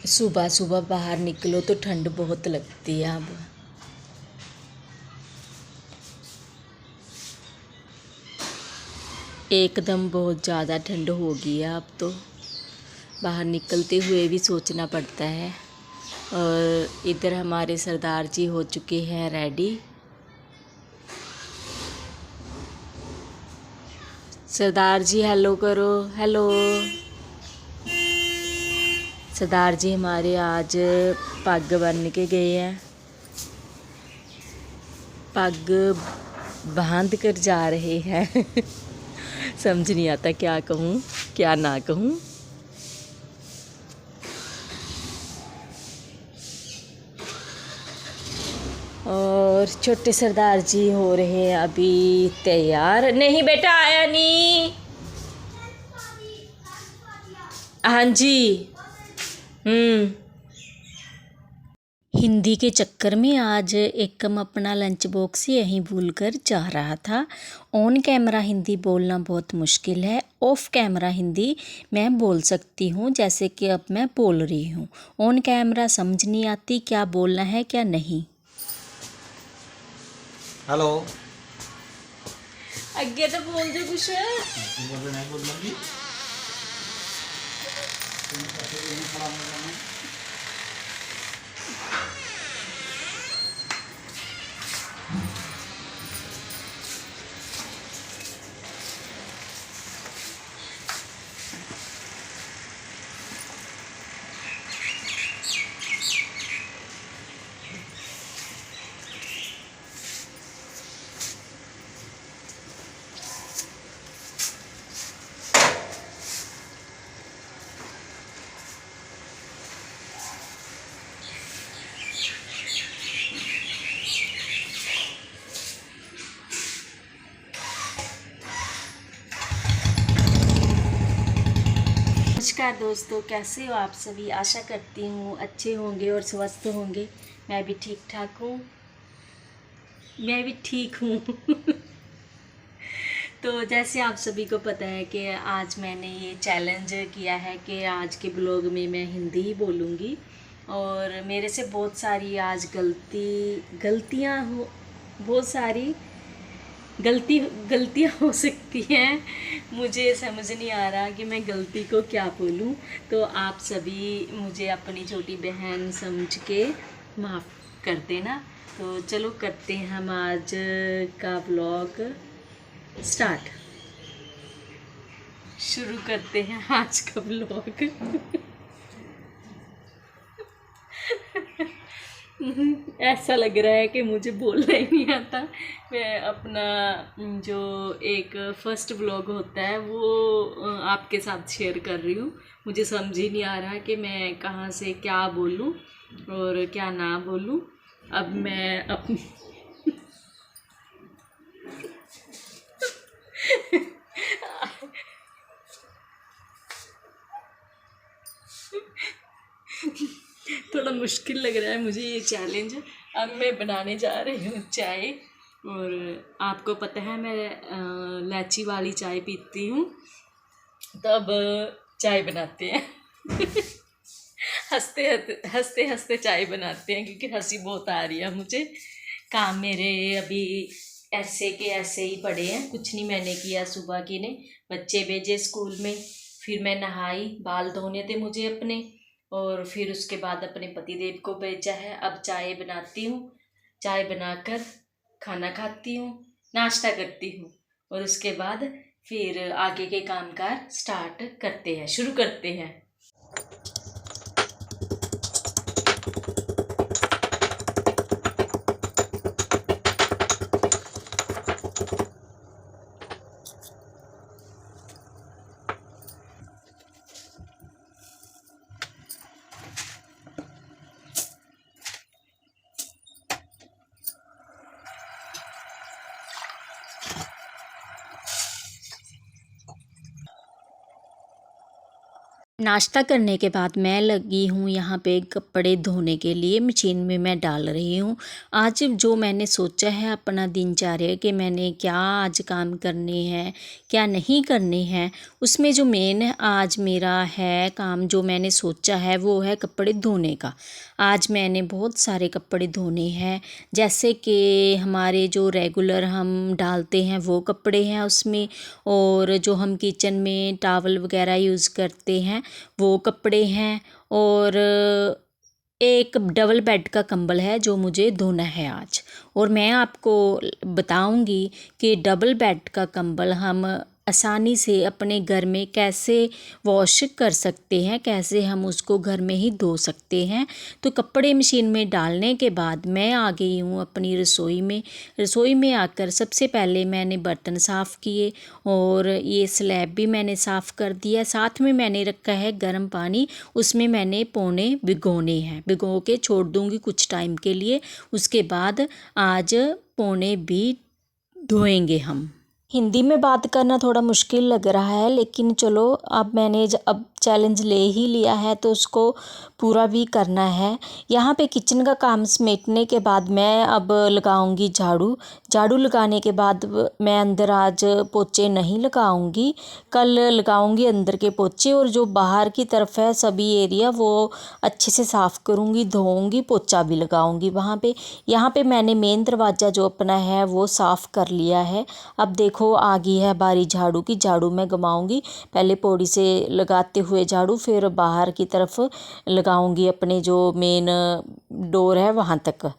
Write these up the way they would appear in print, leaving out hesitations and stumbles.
सुबह सुबह बाहर निकलो तो ठंड बहुत लगती है अब। एकदम बहुत ज़्यादा ठंड हो गई है अब तो। बाहर निकलते हुए भी सोचना पड़ता है। और इधर हमारे सरदार जी हो चुके हैं रेडी। सरदार जी हेलो करो, हेलो। सरदार जी हमारे आज पग बन के गए हैं। पग बांध कर जा रहे हैं। समझ नहीं आता क्या कहूँ क्या ना कहूँ। और छोटे सरदार जी हो रहे हैं अभी तैयार। नहीं बेटा आया नहीं। हाँ जी। हिंदी के चक्कर में आज एकम अपना लंच बॉक्स यहीं भूल कर जा रहा था। ऑन कैमरा हिंदी बोलना बहुत मुश्किल है। ऑफ कैमरा हिंदी मैं बोल सकती हूँ, जैसे कि अब मैं बोल रही हूँ। ऑन कैमरा समझ नहीं आती क्या बोलना है क्या नहीं। हेलो। अगे तो बोल दो कुछ। नमस्कार दोस्तों, कैसे हो आप सभी। आशा करती हूँ अच्छे होंगे और स्वस्थ होंगे। मैं भी ठीक ठाक हूँ। मैं भी ठीक हूँ। तो जैसे आप सभी को पता है कि आज मैंने ये चैलेंज किया है कि आज के ब्लॉग में मैं हिंदी ही बोलूँगी। और मेरे से बहुत सारी आज गलतियाँ हो बहुत सारी गलतियाँ हो सकती हैं। मुझे समझ नहीं आ रहा कि मैं गलती को क्या बोलूं। तो आप सभी मुझे अपनी छोटी बहन समझ के माफ़ कर देना। तो चलो करते हैं हम आज का ब्लॉग स्टार्ट। शुरू करते हैं आज का ब्लॉग। ऐसा लग रहा है कि मुझे बोलना ही नहीं आता। मैं अपना जो एक फर्स्ट व्लॉग होता है वो आपके साथ शेयर कर रही हूँ। मुझे समझ ही नहीं आ रहा कि मैं कहाँ से क्या बोलूँ और क्या ना बोलूँ। अब मैं अपनी थोड़ा मुश्किल लग रहा है मुझे ये चैलेंज। अब मैं बनाने जा रही हूँ चाय। और आपको पता है मैं इलायची वाली चाय पीती हूँ। तब चाय बनाते हैं। हंसते हंसते चाय बनाते हैं क्योंकि हंसी बहुत आ रही है मुझे। काम मेरे अभी ऐसे के ऐसे ही पड़े हैं, कुछ नहीं मैंने किया। सुबह की ने बच्चे भेजे स्कूल में, फिर मैं नहाई, बाल धोने थे मुझे अपने, और फिर उसके बाद अपने पतिदेव को भेजा है। अब चाय बनाती हूँ। चाय बनाकर खाना खाती हूँ, नाश्ता करती हूँ, और उसके बाद फिर आगे के कामकाज स्टार्ट करते हैं, शुरू करते हैं। नाश्ता करने के बाद मैं लगी हूँ यहाँ पे कपड़े धोने के लिए, मशीन में मैं डाल रही हूँ। आज जो मैंने सोचा है अपना दिनचर्या कि मैंने क्या आज काम करने हैं, क्या नहीं करने हैं, उसमें जो मेन आज मेरा है काम जो मैंने सोचा है वो है कपड़े धोने का। आज मैंने बहुत सारे कपड़े धोने हैं, जैसे कि हमारे जो रेगुलर हम डालते हैं वो कपड़े हैं उसमें, और जो हम किचन में टॉवल वगैरह यूज़ करते हैं वो कपड़े हैं, और एक डबल बेड का कंबल है जो मुझे धोना है आज। और मैं आपको बताऊंगी कि डबल बेड का कंबल हम आसानी से अपने घर में कैसे वॉश कर सकते हैं, कैसे हम उसको घर में ही धो सकते हैं। तो कपड़े मशीन में डालने के बाद मैं आ गई हूँ अपनी रसोई में। रसोई में आकर सबसे पहले मैंने बर्तन साफ़ किए और ये स्लैब भी मैंने साफ़ कर दिया। साथ में मैंने रखा है गर्म पानी, उसमें मैंने पौने भिगोने हैं, भिगो के छोड़ दूँगी कुछ टाइम के लिए। उसके बाद आज पौने भी धोएंगे हम। हिंदी में बात करना थोड़ा मुश्किल लग रहा है, लेकिन चलो अब मैंने अब चैलेंज ले ही लिया है तो उसको पूरा भी करना है। यहाँ पे किचन का काम समेटने के बाद मैं अब लगाऊंगी झाड़ू। झाड़ू लगाने के बाद मैं अंदर आज पोछे नहीं लगाऊंगी, कल लगाऊंगी अंदर के पोछे, और जो बाहर की तरफ है सभी एरिया वो अच्छे से साफ़ करूंगी, धोऊंगी, पोछा भी लगाऊंगी वहाँ पे। यहाँ पे मैंने मेन दरवाज़ा जो अपना है वो साफ़ कर लिया है। अब देखो आ गई है बारी झाड़ू की। झाड़ू मैं घुमाऊंगी, पहले पौड़ी से लगाते हुए झाड़ू, फिर बाहर की तरफ लगाऊंगी अपने जो मेन डोर है वहाँ तक।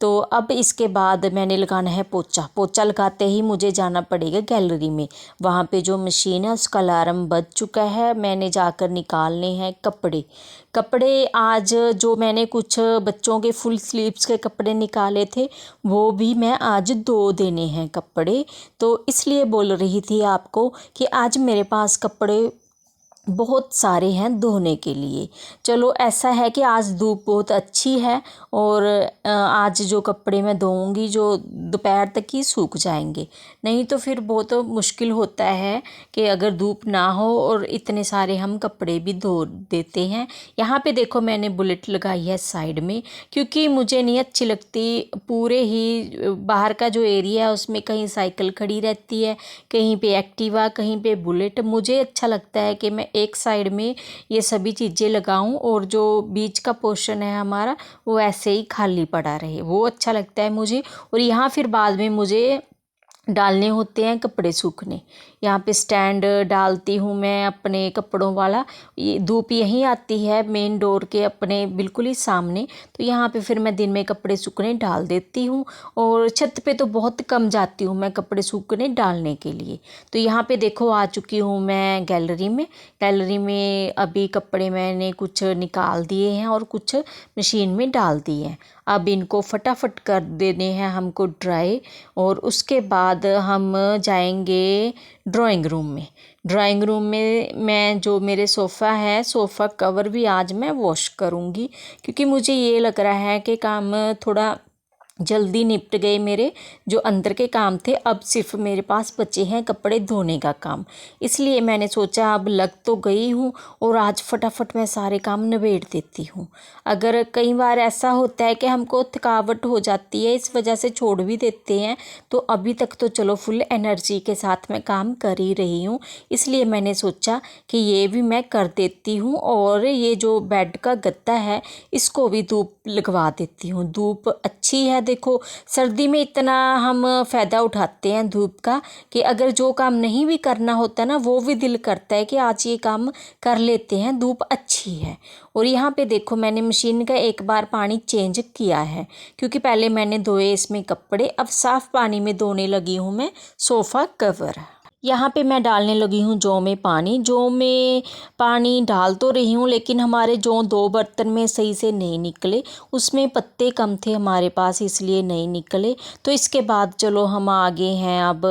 तो अब इसके बाद मैंने लगाना है पोछा। पोछा लगाते ही मुझे जाना पड़ेगा गैलरी में, वहाँ पे जो मशीन है उसका अलार्म बज चुका है, मैंने जाकर निकालने हैं कपड़े। कपड़े आज जो मैंने कुछ बच्चों के फुल स्लीव्स के कपड़े निकाले थे वो भी मैं आज धो देने हैं कपड़े। तो इसलिए बोल रही थी आपको कि आज मेरे पास कपड़े बहुत सारे हैं धोने के लिए। चलो ऐसा है कि आज धूप बहुत अच्छी है और आज जो कपड़े मैं धोऊंगी जो दोपहर तक ही सूख जाएंगे, नहीं तो फिर बहुत मुश्किल होता है कि अगर धूप ना हो और इतने सारे हम कपड़े भी धो देते हैं। यहाँ पे देखो मैंने बुलेट लगाई है साइड में, क्योंकि मुझे नहीं अच्छी लगती पूरे ही बाहर का जो एरिया है उसमें कहीं साइकिल खड़ी रहती है, कहीं पे एक्टिवा, कहीं पे बुलेट। मुझे अच्छा लगता है कि मैं एक साइड में ये सभी चीज़ें लगाऊं और जो बीच का पोर्शन है हमारा वो ऐसे ही खाली पड़ा रहे, वो अच्छा लगता है मुझे। और यहाँ फिर बाद में मुझे डालने होते हैं कपड़े सूखने। यहाँ पे स्टैंड डालती हूँ मैं अपने कपड़ों वाला, ये धूप यहीं आती है मेन डोर के अपने बिल्कुल ही सामने, तो यहाँ पे फिर मैं दिन में कपड़े सूखने डाल देती हूँ। और छत पे तो बहुत कम जाती हूँ मैं कपड़े सूखने डालने के लिए। तो यहाँ पे देखो आ चुकी हूँ मैं गैलरी में। गैलरी में अभी कपड़े मैंने कुछ निकाल दिए हैं और कुछ मशीन में डाल दिए हैं। अब इनको फटाफट कर देने हैं हमको ड्राई, और उसके बाद हम जाएंगे ड्राइंग रूम में। ड्राइंग रूम में मैं जो मेरे सोफ़ा है, सोफ़ा कवर भी आज मैं वॉश करूँगी, क्योंकि मुझे ये लग रहा है कि काम थोड़ा जल्दी निपट गए मेरे जो अंदर के काम थे। अब सिर्फ मेरे पास बचे हैं कपड़े धोने का काम, इसलिए मैंने सोचा अब लग तो गई हूँ और आज फटाफट मैं सारे काम निबेड़ देती हूँ। अगर कई बार ऐसा होता है कि हमको थकावट हो जाती है, इस वजह से छोड़ भी देते हैं, तो अभी तक तो चलो फुल एनर्जी के साथ मैं काम कर ही रही हूँ, इसलिए मैंने सोचा कि ये भी मैं कर देती हूँ। और ये जो बेड का गद्दा है इसको भी धूप लगवा देती हूँ। धूप अच्छी है, देखो सर्दी में इतना हम फ़ायदा उठाते हैं धूप का कि अगर जो काम नहीं भी करना होता ना वो भी दिल करता है कि आज ये काम कर लेते हैं, धूप अच्छी है। और यहाँ पे देखो मैंने मशीन का एक बार पानी चेंज किया है, क्योंकि पहले मैंने धोए इसमें कपड़े, अब साफ़ पानी में धोने लगी हूँ मैं सोफ़ा कवर। यहाँ पे मैं डालने लगी हूँ जौ में पानी। जौ में पानी डाल तो रही हूँ लेकिन हमारे जौ 2 बर्तन में सही से नहीं निकले, उसमें पत्ते कम थे हमारे पास इसलिए नहीं निकले। तो इसके बाद चलो हम आगे हैं अब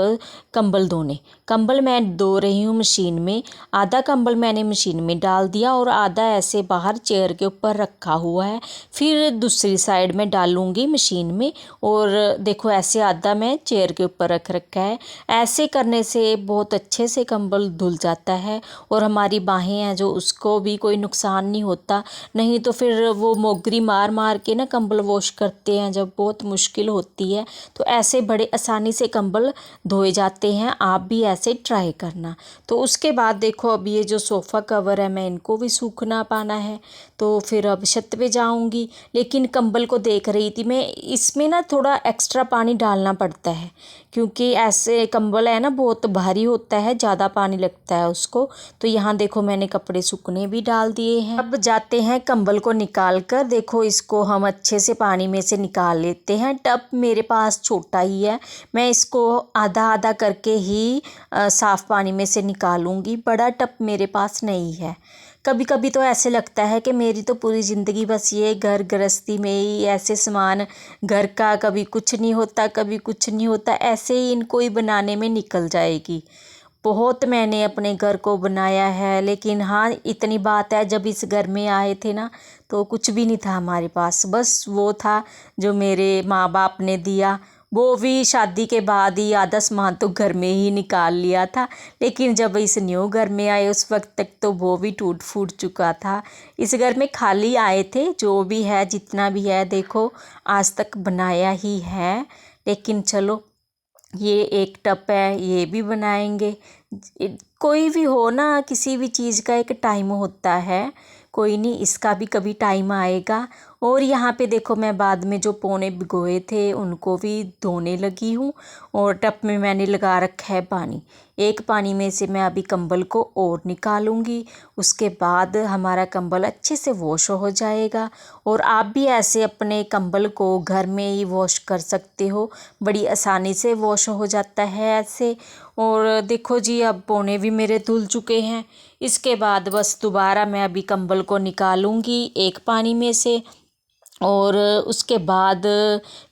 कंबल धोने। कंबल मैं धो रही हूँ मशीन में। आधा कंबल मैंने मशीन में डाल दिया और आधा ऐसे बाहर चेयर के ऊपर रखा हुआ है। फिर दूसरी साइड में डालूँगी मशीन में, और देखो ऐसे आधा मैं चेयर के ऊपर रख रखा है। ऐसे करने से बहुत अच्छे से कंबल धुल जाता है और हमारी बाहें हैं जो उसको भी कोई नुकसान नहीं होता। नहीं तो फिर वो मोगरी मार मार के ना कंबल वॉश करते हैं जब, बहुत मुश्किल होती है। तो ऐसे बड़े आसानी से कंबल धोए जाते हैं, आप भी ऐसे ट्राई करना। तो उसके बाद देखो अब ये जो सोफ़ा कवर है मैं इनको भी सूखना पाना है, तो फिर अब छत पे जाऊंगी। लेकिन कंबल को देख रही थी मैं, इसमें ना थोड़ा एक्स्ट्रा पानी डालना पड़ता है, क्योंकि ऐसे कंबल है ना बहुत भारी होता है, ज़्यादा पानी लगता है उसको। तो यहाँ देखो मैंने कपड़े सूखने भी डाल दिए हैं। अब जाते हैं कंबल को निकाल कर, देखो इसको हम अच्छे से पानी में से निकाल लेते हैं। टब मेरे पास छोटा ही है, मैं इसको आधा आधा करके ही साफ़ पानी में से निकालूंगी। बड़ा टब मेरे पास नहीं है। कभी कभी तो ऐसे लगता है कि मेरी तो पूरी ज़िंदगी बस ये घर गृहस्थी में ही ऐसे सामान घर का, कभी कुछ नहीं होता कभी कुछ नहीं होता, ऐसे ही इनको ही बनाने में निकल जाएगी। बहुत मैंने अपने घर को बनाया है, लेकिन हाँ इतनी बात है जब इस घर में आए थे ना तो कुछ भी नहीं था हमारे पास। बस वो था जो मेरे माँ बाप ने दिया, वो भी शादी के बाद ही आधा सामान तो घर में ही निकाल लिया था। लेकिन जब इस न्यू घर में आए उस वक्त तक तो वो भी टूट फूट चुका था। इस घर में खाली आए थे, जो भी है जितना भी है देखो आज तक बनाया ही है। लेकिन चलो ये एक टप है, ये भी बनाएंगे। कोई भी हो ना, किसी भी चीज़ का एक टाइम होता है, कोई नहीं इसका भी कभी टाइम आएगा। और यहाँ पे देखो मैं बाद में जो पौने भिगोए थे उनको भी धोने लगी हूँ, और टप में मैंने लगा रखा है पानी। एक पानी में से मैं अभी कंबल को और निकालूंगी, उसके बाद हमारा कंबल अच्छे से वॉश हो जाएगा। और आप भी ऐसे अपने कंबल को घर में ही वॉश कर सकते हो, बड़ी आसानी से वॉश हो जाता है ऐसे। और देखो जी अब पौने भी मेरे धुल चुके हैं। इसके बाद बस दोबारा मैं अभी कंबल को निकालूंगी एक पानी में से, और उसके बाद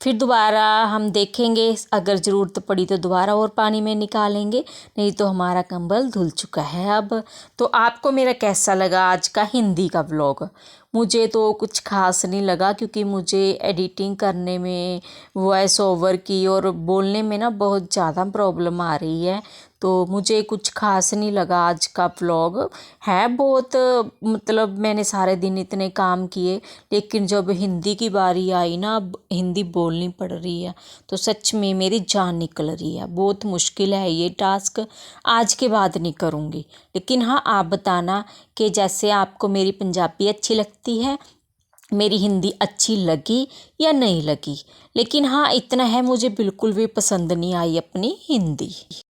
फिर दोबारा हम देखेंगे, अगर ज़रूरत पड़ी तो दोबारा और पानी में निकालेंगे, नहीं तो हमारा कंबल धुल चुका है अब। तो आपको मेरा कैसा लगा आज का हिंदी का व्लॉग? मुझे तो कुछ खास नहीं लगा, क्योंकि मुझे एडिटिंग करने में, वॉइस ओवर की और बोलने में ना बहुत ज़्यादा प्रॉब्लम आ रही है। तो मुझे कुछ खास नहीं लगा आज का व्लॉग। है बहुत, मतलब मैंने सारे दिन इतने काम किए, लेकिन जब हिंदी की बारी आई ना, अब हिंदी बोलनी पड़ रही है तो सच में मेरी जान निकल रही है। बहुत मुश्किल है ये टास्क, आज के बाद नहीं करूँगी। लेकिन हाँ आप बताना कि जैसे आपको मेरी पंजाबी अच्छी लगती है, मेरी हिंदी अच्छी लगी या नहीं लगी। लेकिन हाँ इतना है, मुझे बिल्कुल भी पसंद नहीं आई अपनी हिंदी।